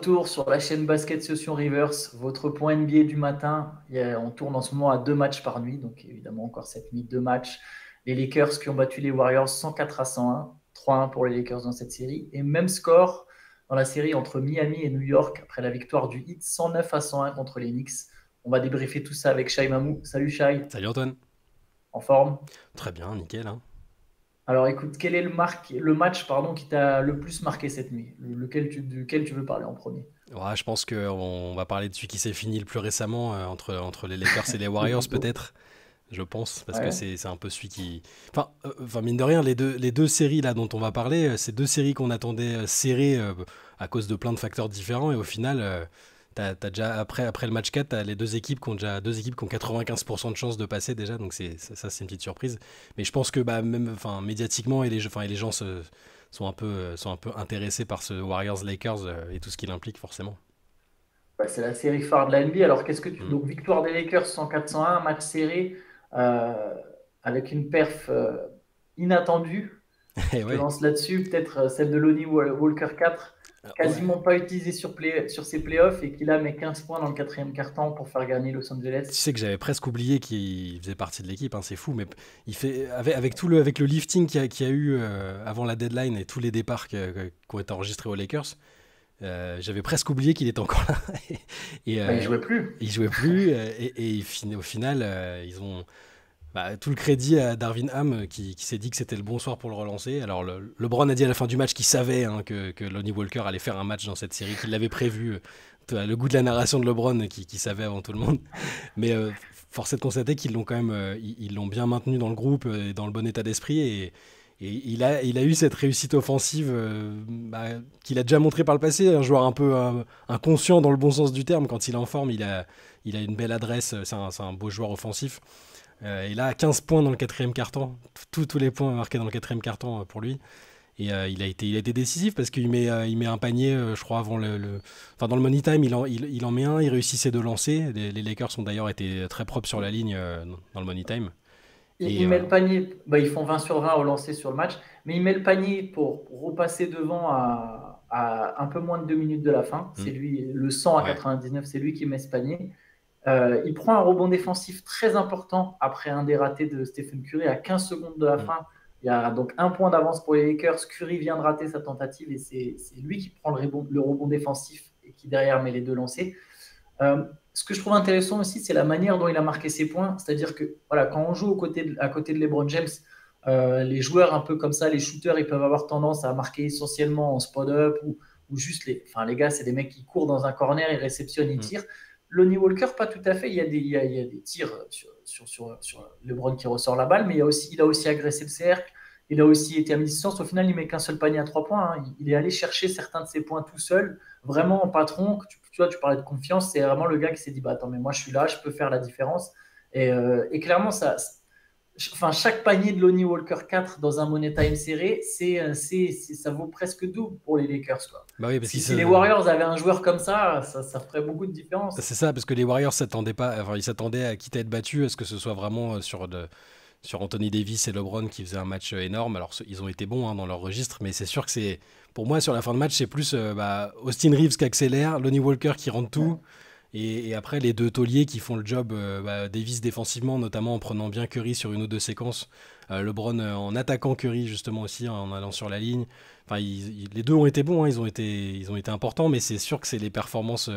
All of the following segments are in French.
retour sur la chaîne Basket Session Reverse, votre point NBA du matin. On tourne en ce moment à 2 matchs par nuit, donc évidemment encore cette nuit, 2 matchs. Les Lakers qui ont battu les Warriors 104-101, 3-1 pour les Lakers dans cette série. Et même score dans la série entre Miami et New York après la victoire du Heat 109-101 contre les Knicks. On va débriefer tout ça avec Shai Mamou. Salut Shai, Salut Antoine. en forme? Très bien, nickel, hein. Alors écoute, quel est le match qui t'a le plus marqué cette nuit? Duquel tu veux parler en premier? Ouais, je pense qu'on va parler de celui qui s'est fini le plus récemment entre les Lakers et les Oui, Warriors plutôt. peut-être, je pense, parce que Ouais. c'est un peu celui qui... Enfin, mine de rien, les deux séries là dont on va parler, c'est deux séries qu'on attendait serrées à cause de plein de facteurs différents et au final, t'as déjà, après le match 4, t'as les deux équipes qui ont déjà deux équipes qui ont 95% de chances de passer déjà, donc ça c'est une petite surprise. Mais je pense que bah, même enfin, médiatiquement et les gens sont un peu intéressés par ce Warriors-Lakers et tout ce qu'il implique forcément. Bah, c'est la série phare de la NBA. Alors qu'est-ce que tu... Mm. Donc victoire des Lakers 104-101, match serré euh, avec une perf inattendue. Et Je te ouais. lance là-dessus, peut-être celle de Lonnie Walker 4, Ouais. quasiment pas utilisée sur ses playoffs et qui là met 15 points dans le quatrième quart-temps pour faire gagner Los Tu Angeles. sais que j'avais presque oublié qu'il faisait partie de l'équipe, hein, c'est fou, mais il fait avec le lifting qu'il y a eu avant la deadline et tous les départs qui ont été enregistrés aux Lakers, j'avais presque oublié qu'il était encore là et Bah, il jouait plus. il jouait plus au final ils ont tout le crédit à Darvin Ham qui s'est dit que c'était le bon soir pour le relancer. Alors LeBron a dit à la fin du match qu'il savait hein, que Lonnie Walker allait faire un match dans cette série, qu'il l'avait prévu. Le goût de la narration de LeBron qui savait avant tout le monde. Mais force est de constater qu'ils l'ont quand même ils l'ont bien maintenu dans le groupe et dans le bon état d'esprit et il a eu cette réussite offensive qu'il a déjà montré par le passé, un joueur un peu inconscient dans le bon sens du terme. Quand il est en forme, il a une belle adresse, c'est un beau joueur offensif. Et là, 15 points dans le quatrième carton, tous les points marqués dans le quatrième carton pour lui. Et il a été décisif parce qu'il met un panier, je crois, avant enfin, dans le money time, il en met un, il réussit ses deux lancers. Les Lakers ont d'ailleurs été très propres sur la ligne dans le money time. Il Et met le panier, bah, ils font 20 sur 20 au lancer sur le match, mais il met le panier pour repasser devant à un peu moins de 2 minutes de la fin. hmm, C'est lui, le 100 à ouais. 99, c'est lui qui met ce panier. Il prend un rebond défensif très important après un des ratés de Stephen Curry à 15 secondes de la Hmm, fin. Il y a donc un point d'avance pour les Lakers. Curry vient de rater sa tentative et c'est lui qui prend le rebond défensif et qui derrière met les deux lancers. Ce que je trouve intéressant aussi, c'est la manière dont il a marqué ses points. C'est-à-dire que voilà, quand on joue à côté de LeBron James, les joueurs un peu comme ça, les shooters, ils peuvent avoir tendance à marquer essentiellement en spot-up ou juste les gars, c'est des mecs qui courent dans un corner, ils réceptionnent, ils hmm, tirent. Lonnie Walker, pas tout à fait. Il y a des tirs sur LeBron qui ressort la balle, mais il a aussi agressé le cercle. Il a aussi été à mi-distance. Au final, il met qu'un seul panier à 3 points, hein. Il est allé chercher certains de ses points tout seul, vraiment en patron. Tu vois, tu parlais de confiance, c'est vraiment le gars qui s'est dit bah attends, mais moi je suis là, je peux faire la différence. Et clairement, enfin, chaque panier de Lonnie Walker 4 dans un Money Time serré, ça vaut presque double pour les Lakers, quoi. Bah oui, parce Si, qu'ils si les se... Warriors avaient un joueur comme ça ferait beaucoup de différence. C'est ça, parce que les Warriors s'attendaient pas, enfin, ils s'attendaient à quitter à être battus, à ce que ce soit vraiment sur Anthony Davis et LeBron qui faisaient un match énorme. Alors ils ont été bons hein, dans leur registre, mais c'est sûr que pour moi sur la fin de match, c'est plus Austin Reeves qui accélère, Lonnie Walker qui rentre tout, Ouais. et après les deux tauliers qui font le job. Davis défensivement, notamment en prenant bien Curry sur une ou deux séquences, LeBron en attaquant Curry justement aussi en allant sur la ligne. Enfin, les deux ont été bons, hein, ils ont été importants, mais c'est sûr que c'est les performances.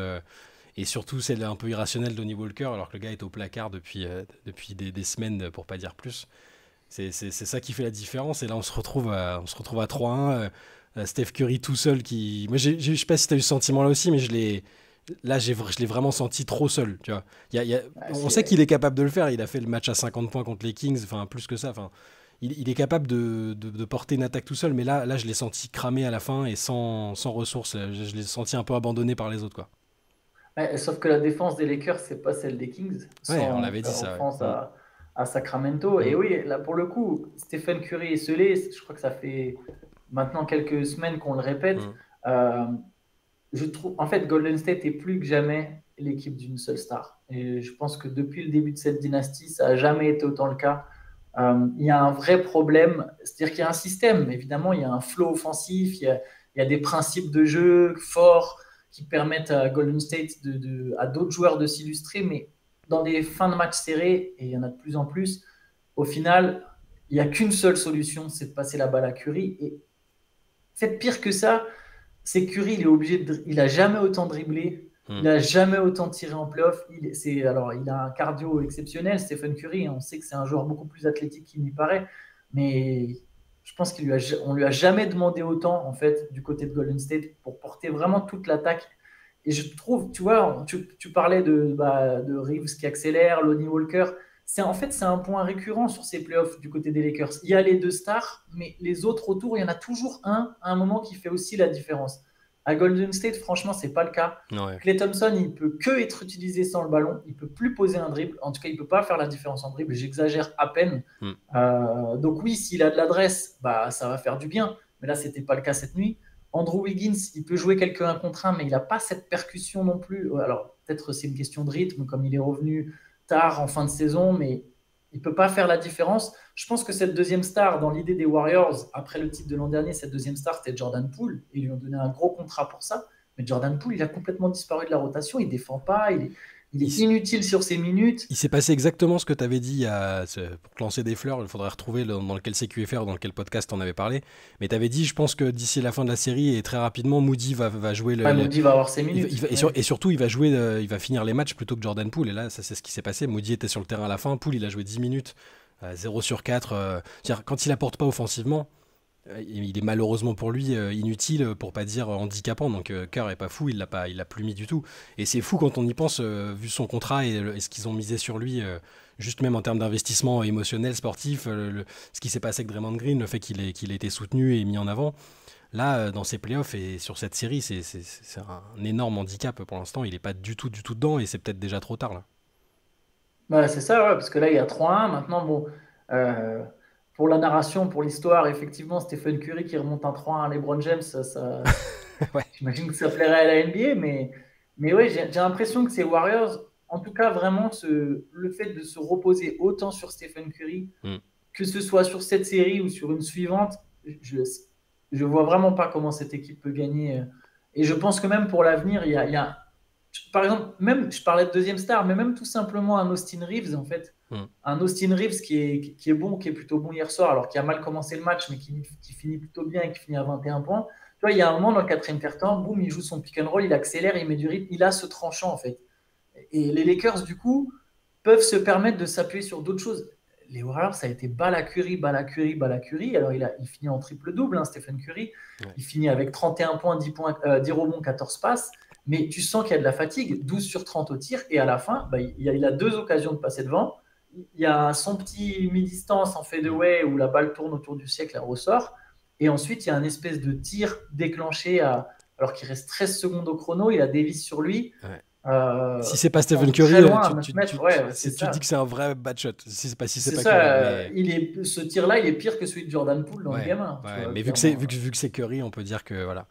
Et surtout celle un peu irrationnelle d'Onnie Walker, alors que le gars est au placard depuis des semaines, pour pas dire plus. C'est ça qui fait la différence. Et là, on se retrouve à 3-1. Steph Curry tout seul qui. Moi, je sais pas si tu as eu ce sentiment-là aussi, mais là, je l'ai vraiment senti trop seul. Tu vois. Ouais, On sait qu'il c'est est capable de le faire. Il a fait le match à 50 points contre les Kings, enfin, plus que ça. Enfin, il est capable de porter une attaque tout seul, mais là, je l'ai senti cramé à la fin et sans ressources. Je l'ai senti un peu abandonné par les autres, quoi. Ouais, sauf que la défense des Lakers, c'est pas celle des Kings, Ouais, on sans l'avait dit faire ça, ouais. offense à Sacramento. Et Mm, oui, là pour le coup, Stephen Curry est scellé. Je crois que ça fait maintenant quelques semaines qu'on le répète. mm, Euh, je trouve, en fait, Golden State est plus que jamais l'équipe d'une seule star. Et je pense que depuis le début de cette dynastie, ça n'a jamais été autant le cas. Il y a un vrai problème, c'est-à-dire qu'il y a un système, évidemment, il y a un flow offensif, il y a des principes de jeu forts qui permettent à Golden State, à d'autres joueurs de s'illustrer, mais dans des fins de match serrés, et il y en a de plus en plus, au final, il n'y a qu'une seule solution, c'est de passer la balle à Curry. Et c'est pire que ça, c'est Curry, il a jamais autant dribblé, il a jamais autant tiré en playoff. Alors, il a un cardio exceptionnel, Stephen Curry. On sait que c'est un joueur beaucoup plus athlétique qu'il n'y paraît, mais je pense qu'on lui a jamais demandé autant en fait du côté de Golden State pour porter vraiment toute l'attaque. Et je trouve, tu vois, tu parlais de Reeves qui accélère, Lonnie Walker. En fait, c'est un point récurrent sur ces playoffs du côté des Lakers. Il y a les deux stars, mais les autres autour, il y en a toujours un à un moment qui fait aussi la différence. À Golden State, franchement, c'est pas le cas. Ouais. Klay Thompson, il peut que être utilisé sans le ballon. Il peut plus poser un dribble. En tout cas, il peut pas faire la différence en dribble. J'exagère à peine. Donc oui, s'il a de l'adresse, bah ça va faire du bien. Mais là, c'était pas le cas cette nuit. Andrew Wiggins, il peut jouer quelques 1 contre 1, mais il n'a pas cette percussion non plus. Alors, peut-être c'est une question de rythme, comme il est revenu tard en fin de saison, mais il ne peut pas faire la différence. Je pense que cette deuxième star, dans l'idée des Warriors, après le titre de l'an dernier, cette deuxième star, c'était Jordan Poole. Ils lui ont donné un gros contrat pour ça. Mais Jordan Poole, il a complètement disparu de la rotation. Il ne défend pas. Il est inutile sur ses minutes. Il s'est passé exactement ce que tu avais dit pour te lancer des fleurs. Il faudrait retrouver dans lequel CQFR, dans lequel podcast on avait parlé. Mais tu avais dit, je pense que d'ici la fin de la série et très rapidement, Moody va jouer Moody va avoir ses minutes. Et surtout, il va finir les matchs plutôt que Jordan Poole. Et là, ça, c'est ce qui s'est passé. Moody était sur le terrain à la fin. Poole, il a joué 10 minutes, 0 sur 4. Quand il apporte pas offensivement, il est malheureusement pour lui inutile, pour pas dire handicapant. Donc Kerr est pas fou, il l'a plus mis du tout. Et c'est fou quand on y pense, vu son contrat et ce qu'ils ont misé sur lui, juste même en termes d'investissement émotionnel, sportif, ce qui s'est passé avec Draymond Green, le fait qu'il ait été soutenu et mis en avant. Là, dans ces playoffs et sur cette série, c'est un énorme handicap pour l'instant. Il est pas du tout dedans et c'est peut-être déjà trop tard là. Ouais, c'est ça, ouais, parce que là, il y a 3-1. Maintenant, bon, euh, pour la narration, pour l'histoire, effectivement, Stephen Curry qui remonte un 3-1 à LeBron James, Ouais. j'imagine que ça plairait à la NBA, mais ouais, j'ai l'impression que ces Warriors, en tout cas, vraiment, le fait de se reposer autant sur Stephen Curry, Mm. que ce soit sur cette série ou sur une suivante, je vois vraiment pas comment cette équipe peut gagner. Et je pense que même pour l'avenir, il y a par exemple, même, je parlais de deuxième star, mais même tout simplement un Austin Reeves, en fait. Mm. Un Austin Reeves qui est bon, qui est plutôt bon hier soir, alors qui a mal commencé le match, mais qui finit plutôt bien et qui finit à 21 points. Tu vois, il y a un moment dans le quatrième quart-temps, boum, il joue son pick and roll, il accélère, il met du rythme, il a ce tranchant, en fait. Et les Lakers, du coup, peuvent se permettre de s'appuyer sur d'autres choses. Les Warriors, ça a été balle à Curry, balle à Curry, balle à Curry. Alors, il finit en triple-double, hein, Stephen Curry. Ouais. Il finit avec 31 points, 10 rebonds, 14 passes. Mais tu sens qu'il y a de la fatigue, 12 sur 30 au tir. Et à la fin, il a 2 occasions de passer devant. Il y a son petit mi-distance en fadeaway où la balle tourne autour du cercle, elle ressort. Et ensuite, il y a un espèce de tir déclenché alors qu'il reste 13 secondes au chrono. Il a Davis sur lui. Ouais. Euh, Si c'est pas Stephen très Curry, loin, à tu 9 mètres, ouais, c'est dis ça. que c'est un vrai bad shot. Si c'est pas C'est Curry. ça, Mais... ce tir-là, il est pire que celui de Jordan Poole dans le Ouais, gamin. Tu ouais, vois, mais clairement. vu que c'est Curry, on peut dire que voilà.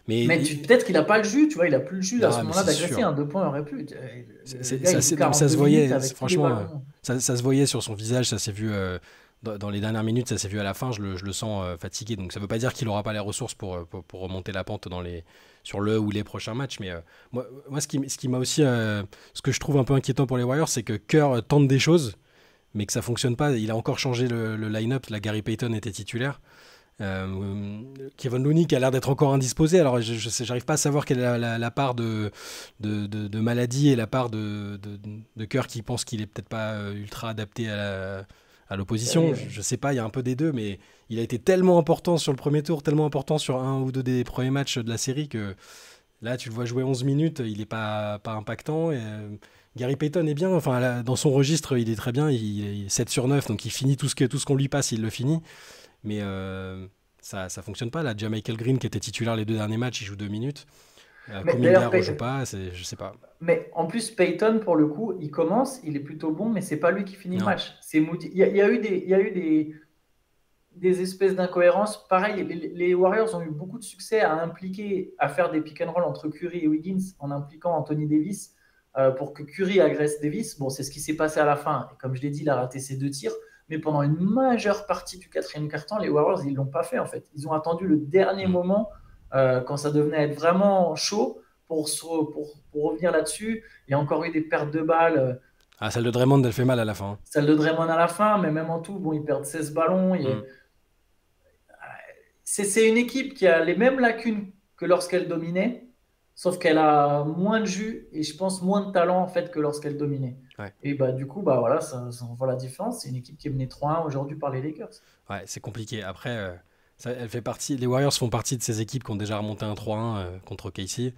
Mais Mais peut-être qu'il n'a pas le jus, tu vois, il n'a plus le jus à ce non, mais moment-là c'est d'agresser. sûr. Un 2 points aurait pu. Le gars, il joue Non, ça se 42 minutes voyait, avec tous les franchement, ballons. ça se voyait sur son visage, ça s'est vu dans les dernières minutes, ça s'est vu à la fin, je le sens fatigué. Donc ça veut pas dire qu'il aura pas les ressources pour remonter la pente sur le ou les prochains matchs. Mais moi ce qui m'a aussi, ce que je trouve un peu inquiétant pour les Warriors, c'est que Kerr tente des choses, mais que ça fonctionne pas. Il a encore changé le line-up. Là, Gary Payton était titulaire. Kevin Looney qui a l'air d'être encore indisposé. Alors j'arrive pas à savoir quelle est la part de maladie et la part de cœur qui pense qu'il est peut-être pas ultra adapté à l'opposition. Je sais pas, il y a un peu des deux, mais il a été tellement important sur le premier tour, tellement important sur un ou deux des premiers matchs de la série que là tu le vois jouer 11 minutes, il est pas impactant. Et, Gary Payton est bien, enfin là, dans son registre il est très bien, il est 7 sur 9, donc il finit tout ce qu'on lui passe, il le finit. Mais ça fonctionne pas. Là, Michael Green, qui était titulaire les 2 derniers matchs, il joue 2 minutes. Kuminga ne joue pas, je sais pas. Mais en plus, Payton, pour le coup, il commence, il est plutôt bon, mais c'est pas lui qui finit le Non. match. C'est Moody. Il y a eu des espèces d'incohérences. Pareil, les Warriors ont eu beaucoup de succès à faire des pick and roll entre Curry et Wiggins en impliquant Anthony Davis pour que Curry agresse Davis. Bon, c'est ce qui s'est passé à la fin. Et comme je l'ai dit, il a raté ses 2 tirs. Mais pendant une majeure partie du quatrième quart-temps, les Warriors, ils ne l'ont pas fait en fait. Ils ont attendu le dernier moment, quand ça devenait être vraiment chaud, pour revenir là-dessus, il y a encore eu des pertes de balles. Ah, celle de Draymond, elle fait mal à la fin. Celle de Draymond à la fin, mais même en tout, bon, ils perdent 16 ballons. Mm. C'est une équipe qui a les mêmes lacunes que lorsqu'elle dominait, sauf qu'elle a moins de jus et je pense moins de talent en fait que lorsqu'elle dominait. Ouais. Et bah du coup, bah voilà, ça on voit la différence. C'est une équipe qui est menée 3-1 aujourd'hui par les Lakers. Ouais, c'est compliqué. Après, elle fait partie, les Warriors font partie de ces équipes qui ont déjà remonté un 3-1 contre KC.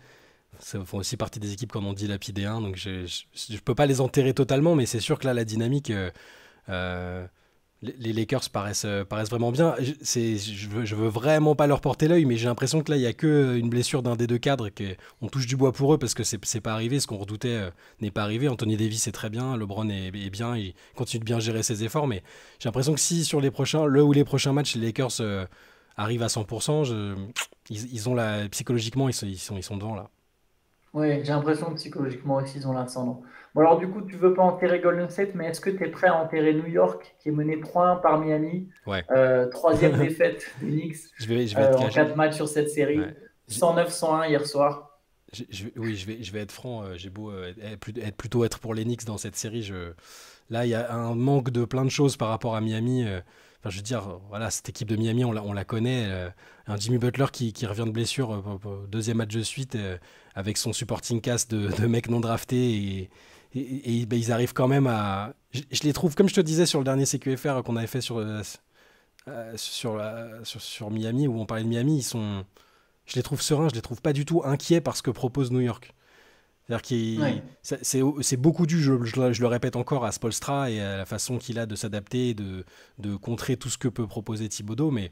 Ça font aussi partie des équipes qu'on en dilapidé un. Donc je peux pas les enterrer totalement, mais c'est sûr que là, la dynamique, euh, les Lakers paraissent vraiment bien. Je veux vraiment pas leur porter l'œil, mais j'ai l'impression que là, il y a que une blessure d'un des deux cadres. On touche du bois pour eux parce que c'est pas arrivé. Ce qu'on redoutait n'est pas arrivé. Anthony Davis est très bien. LeBron est bien. Il continue de bien gérer ses efforts. Mais j'ai l'impression que si sur le ou les prochains matchs, les Lakers arrivent à 100%, ils ont psychologiquement, ils sont devant là. Oui, j'ai l'impression que psychologiquement aussi ils ont l'ascendant. Bon alors du coup, tu veux pas enterrer Golden State, mais est-ce que tu es prêt à enterrer New York qui est mené 3-1 par Miami? Ouais. Troisième défaite des Knicks Je vais être en cash. 4 matchs sur cette série. Ouais. 109-101 hier soir. Oui, je vais être franc. J'ai beau plutôt être pour les Knicks dans cette série. Là, il y a un manque de plein de choses par rapport à Miami. Enfin, je veux dire, voilà, cette équipe de Miami, on la connaît. Un Jimmy Butler qui revient de blessure, deuxième match de suite, avec son supporting cast de mecs non draftés. Ben, ils arrivent quand même à. Je les trouve, comme je te disais sur le dernier CQFR qu'on avait fait sur Miami, où on parlait de Miami, je les trouve sereins, je les trouve pas du tout inquiets par ce que propose New York. C'est-à-dire Ouais. c'est beaucoup dû, je le répète encore, à Spoelstra et à la façon qu'il a de s'adapter, de contrer tout ce que peut proposer Thibodeau, mais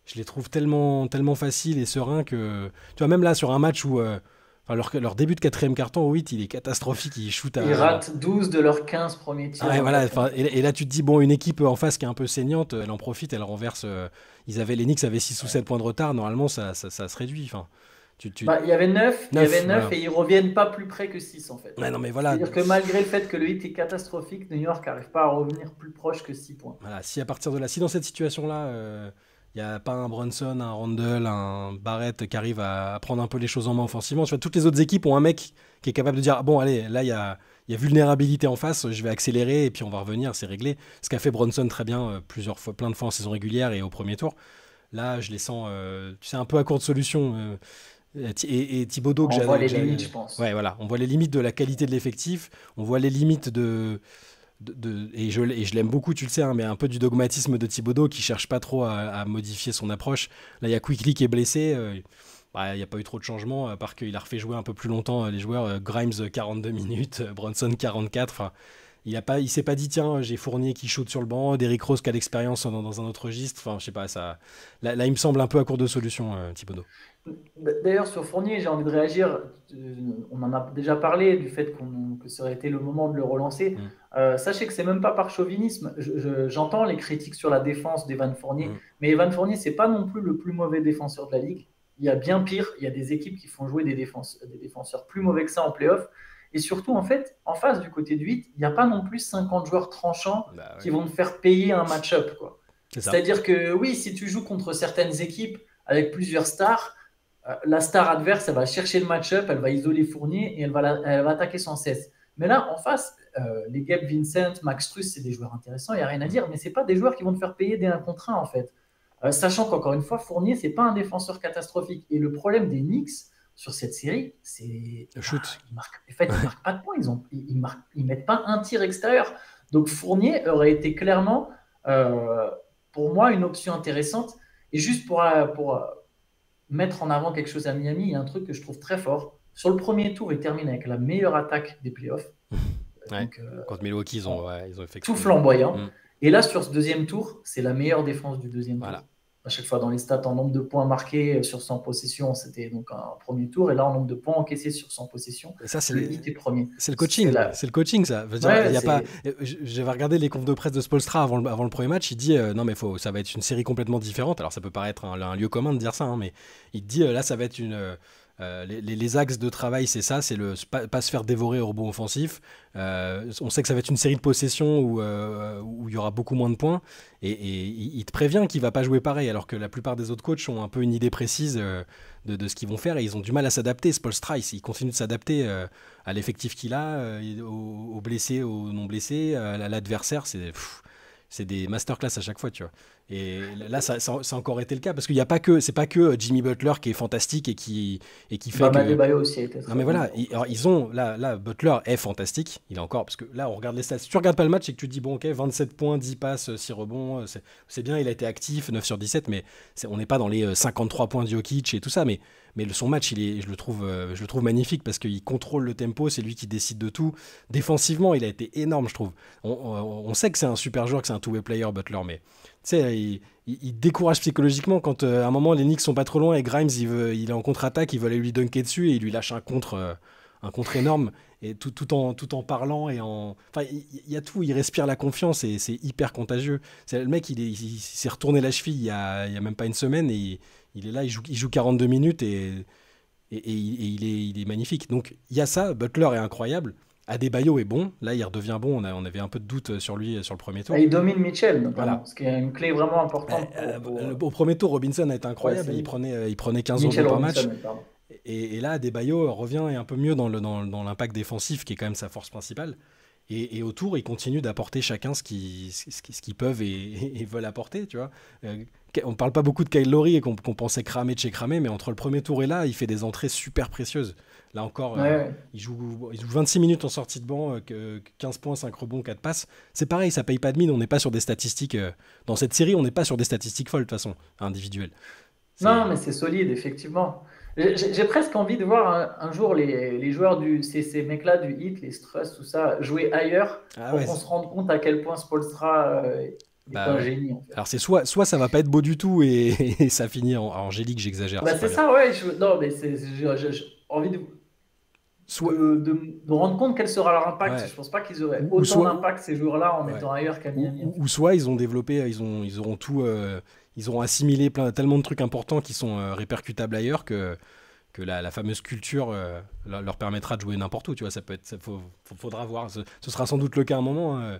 je les trouve tellement faciles et sereins que... Tu vois, même là, sur un match où... enfin, leur début de quatrième carton, au 8, il est catastrophique, ils shootent Ils à... ratent 12 de leurs 15 premiers Ah tirs ouais, dans le voilà, quatrième. et là tu te dis, bon, une équipe en face qui est un peu saignante, elle en profite, elle renverse... les Knicks avaient 6 ou 7 points de retard, normalement ça se réduit. Enfin, Bah, il y avait 9, 9 voilà. et ils reviennent pas plus près que 6 en fait. Ouais, non mais voilà, C'est-à-dire que malgré le fait que le hit est catastrophique, New York n'arrive pas à revenir plus proche que 6 points. voilà, si à partir de là, si dans cette situation-là, il n'y a pas un Brunson, un Randle, un Barrett qui arrive à prendre un peu les choses en main offensivement, tu vois, toutes les autres équipes ont un mec qui est capable de dire, ah bon, allez, là, il y a vulnérabilité en face, je vais accélérer et puis on va revenir, c'est réglé. Ce qu'a fait Brunson très bien plusieurs fois, plein de fois en saison régulière et au premier tour. Là, je les sens, tu sais, un peu à court de solution. Et Thibodeau, On voit les limites, je pense. ouais, voilà, on voit les limites de la qualité de l'effectif, on voit les limites et je l'aime beaucoup, tu le sais, hein, mais un peu du dogmatisme de Thibodeau qui cherche pas trop à modifier son approche. Là, il y a Quickly qui est blessé. Il n'y a pas eu trop de changements, à part qu'il a refait jouer un peu plus longtemps les joueurs. Grimes 42 minutes, Bronson 44. Enfin, il s'est pas dit, tiens, j'ai Fournier qui shoot sur le banc, Derrick Rose qui a l'expérience dans un autre registre. Enfin, je sais pas, ça. Là, il me semble un peu à court de solution, Thibodeau. D'ailleurs, sur Fournier, j'ai envie de réagir. On en a déjà parlé du fait que ça aurait été le moment de le relancer. Mm, Sachez que c'est même pas par chauvinisme. J'entends les critiques sur la défense d'Evan Fournier, mm. mais Evan Fournier, c'est pas non plus le plus mauvais défenseur de la ligue. Il y a bien pire. Il y a des équipes qui font jouer des défenseurs plus mauvais que ça en playoff. Et surtout, en fait, en face du côté du 8, il n'y a pas non plus 50 joueurs tranchants Bah qui ouais, vont te faire payer un match-up, quoi. c'est ça. C'est-à-dire que oui, si tu joues contre certaines équipes avec plusieurs stars, la star adverse, elle va chercher le match-up, elle va isoler Fournier et elle va attaquer sans cesse. Mais là, en face, les Gabe Vincent, Max Strus, c'est des joueurs intéressants, il n'y a rien à Mm. dire, mais ce pas des joueurs qui vont te faire payer des 1 contre 1, en fait. Sachant qu'encore une fois, Fournier, c'est pas un défenseur catastrophique. Et le problème des Knicks sur cette série, c'est Le bah, shoot. ils marquent pas de points, ils mettent pas un tir extérieur. Donc Fournier aurait été clairement, euh, pour moi, une option intéressante. Et juste pour mettre en avant quelque chose à Miami, il y a un truc que je trouve très fort. Sur le premier tour, il termine avec la meilleure attaque des playoffs, Ouais. donc Contre Milwaukee, en- ils ont fait tout exploser. flamboyant. Mm. Et là, sur ce deuxième tour, c'est la meilleure défense du deuxième tour. Voilà. À chaque fois dans les stats, en nombre de points marqués sur 100 possessions, c'était donc un premier tour. Et là, en nombre de points encaissés sur 100 possessions, Et ça, le hit est premier. c'est le C'est coaching. la... C'est le coaching, ça. Je veux dire, Ouais, il y a pas... c'est... J'avais regardé les confs de presse de Spolstra avant le premier match. Il dit non, mais ça va être une série complètement différente. Alors, ça peut paraître un lieu commun de dire ça, hein, mais il dit là, ça va être Les axes de travail, c'est ça, c'est pas se faire dévorer au rebond offensif. On sait que ça va être une série de possessions où il y aura beaucoup moins de points. Et il te prévient qu'il va pas jouer pareil, alors que la plupart des autres coachs ont un peu une idée précise de ce qu'ils vont faire et ils ont du mal à s'adapter. Spoelstra, il continue de s'adapter à l'effectif qu'il a, aux blessés, aux non blessés, à l'adversaire. C'est des masterclass à chaque fois, tu vois. Et là, ça a encore été le cas parce qu'il y a pas que, c'est pas que Jimmy Butler qui est fantastique et qui fait Bam que. Adebayo aussi a été Non très mais bon voilà, par contre. alors ils ont là Butler est fantastique, il est encore parce que là on regarde les stats. Si tu regardes pas le match et que tu te dis bon OK, 27 points, 10 passes, 6 rebonds, c'est bien, il a été actif, 9 sur 17 mais on n'est pas dans les 53 points de Jokic et tout ça mais son match je le trouve magnifique parce qu'il contrôle le tempo, c'est lui qui décide de tout. Défensivement, il a été énorme, je trouve. On sait que c'est un super joueur, que c'est un two-way player Butler mais tu sais, il décourage psychologiquement quand à un moment les Knicks sont pas trop loin et Grimes il est en contre-attaque, il veut aller lui dunker dessus et il lui lâche un contre énorme et tout en parlant et enfin il y a tout, il respire la confiance et c'est hyper contagieux. Le mec il s'est retourné la cheville il y a même pas une semaine et il est là, il joue 42 minutes et il est magnifique. Donc il y a ça, Butler est incroyable. Adebayo est bon, là il redevient bon, on avait un peu de doute sur lui sur le premier Ah, tour. il domine Mitchell Voilà. notamment, ce qui est une clé vraiment importante Au premier tour, Robinson a été pour la incroyable. Il série. prenait, il prenait 15 rebonds Mitchell par Robinson, match. oui, pardon. Et là, Adebayo revient un peu mieux dans l'impact défensif, qui est quand même sa force principale. Et autour, ils continuent d'apporter chacun ce qu'ils peuvent et veulent apporter, tu vois. On ne parle pas beaucoup de Kyle Lowry et qu'on pensait cramer de chez cramé, mais entre le premier tour et là, il fait des entrées super précieuses. Là encore, Ouais, ouais. il joue 26 minutes en sortie de banc, 15 points, 5 rebonds, 4 passes. C'est pareil, ça paye pas de mine, on n'est pas sur des statistiques... dans cette série, on n'est pas sur des statistiques folles, de toute façon, individuelles. Non, C'est... mais c'est solide, effectivement. J'ai presque envie de voir un jour les joueurs ces mecs-là du Heat, les Struss, tout ça, jouer ailleurs Ah pour ouais, qu'on se rende compte à quel point Spoelstra est bah un ouais. génie, en fait. Alors c'est soit ça va pas être beau du tout et ça finit en angélique, j'exagère, Bah, c'est pas c'est bien. ça, ouais. Non, mais j'ai envie Soit, de rendre compte quel sera leur impact. ouais. Je pense pas qu'ils auraient Ou autant soit, d'impact ces joueurs-là en ouais. étant ailleurs qu'à Miami, en fait. Ou soit ils ont développé, ils auront tout, ils auront assimilé tellement de trucs importants qui sont répercutables ailleurs que la fameuse culture leur permettra de jouer n'importe où. Tu vois, ça peut être, faudra voir. Ce sera sans doute le cas à un moment. Hein.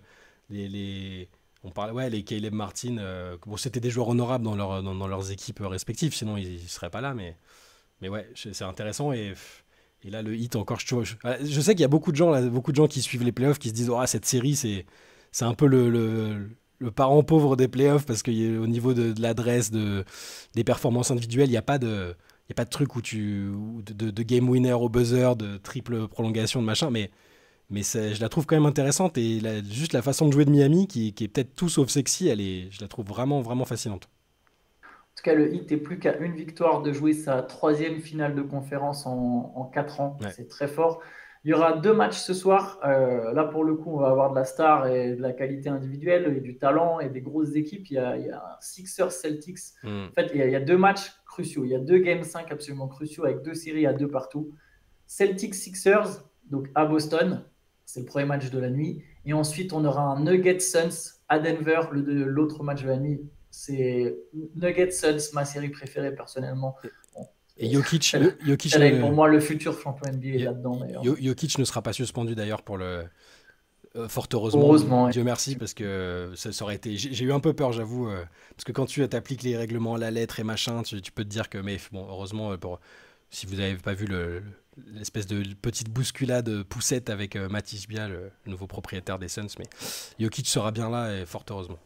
On parle, ouais, les Caleb Martin. Bon, c'était des joueurs honorables dans leurs équipes respectives, sinon ils seraient pas là. Mais ouais, c'est intéressant et là le hit encore. Je sais qu'il y a beaucoup de gens qui suivent les playoffs qui se disent, oh, cette série c'est un peu le parent pauvre des playoffs parce qu'au niveau de l'adresse, des performances individuelles, il n'y a pas de truc de game winner au buzzer, de triple prolongation, de machin, mais je la trouve quand même intéressante et juste la façon de jouer de Miami, qui est peut-être tout sauf sexy, je la trouve vraiment, vraiment fascinante. En tout cas, le Heat est plus qu'à une victoire de jouer sa troisième finale de conférence en 4 ans. Ouais. C'est très fort. Il y aura 2 matchs ce soir. Là, pour le coup, on va avoir de la star et de la qualité individuelle et du talent et des grosses équipes. Il y a un Sixers Celtics. Mm. En fait, il y a 2 matchs cruciaux. Il y a 2 Game 5 absolument cruciaux avec 2 séries à 2 partout. Celtics Sixers, donc à Boston. C'est le premier match de la nuit. Et ensuite, on aura un Nuggets Suns à Denver, l'autre match de la nuit. C'est Nuggets Suns, ma série préférée personnellement. Bon, Et Jokic, Jokic, celle avec pour moi le futur champion NBA est là-dedans d'ailleurs. Jokic ne sera pas suspendu d'ailleurs pour le. Fort heureusement, Heureusement, ouais. Dieu merci, parce que ça aurait été. J'ai eu un peu peur, j'avoue, parce que quand tu appliques les règlements à la lettre et machin, tu peux te dire que, mais bon, heureusement, si vous n'avez pas vu l'espèce de petite bousculade poussette avec Matisse Bia, le nouveau propriétaire des Suns, mais Jokic sera bien là et fort heureusement.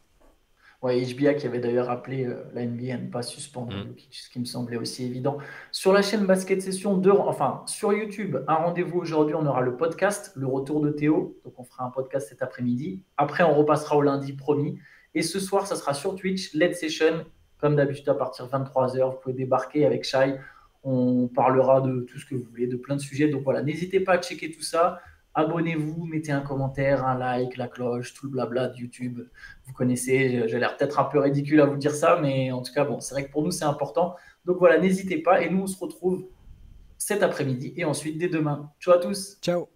Ouais, HBA qui avait d'ailleurs appelé la NBA à ne pas suspendre Mm. Jokic, ce qui me semblait aussi évident. Sur la chaîne Basket Session, enfin sur YouTube, un rendez-vous aujourd'hui, on aura le podcast, le retour de Théo. Donc on fera un podcast cet après-midi. Après, on repassera au lundi, promis. Et ce soir, ça sera sur Twitch, Let's Session, comme d'habitude à partir de 23h. Vous pouvez débarquer avec Shai. On parlera de tout ce que vous voulez, de plein de sujets. Donc voilà, n'hésitez pas à checker tout ça. Abonnez-vous, mettez un commentaire, un like, la cloche, tout le blabla de YouTube. Vous connaissez, j'ai l'air peut-être un peu ridicule à vous dire ça, mais en tout cas, bon, c'est vrai que pour nous, c'est important. Donc voilà, n'hésitez pas. Et nous, on se retrouve cet après-midi et ensuite dès demain. Ciao à tous. Ciao!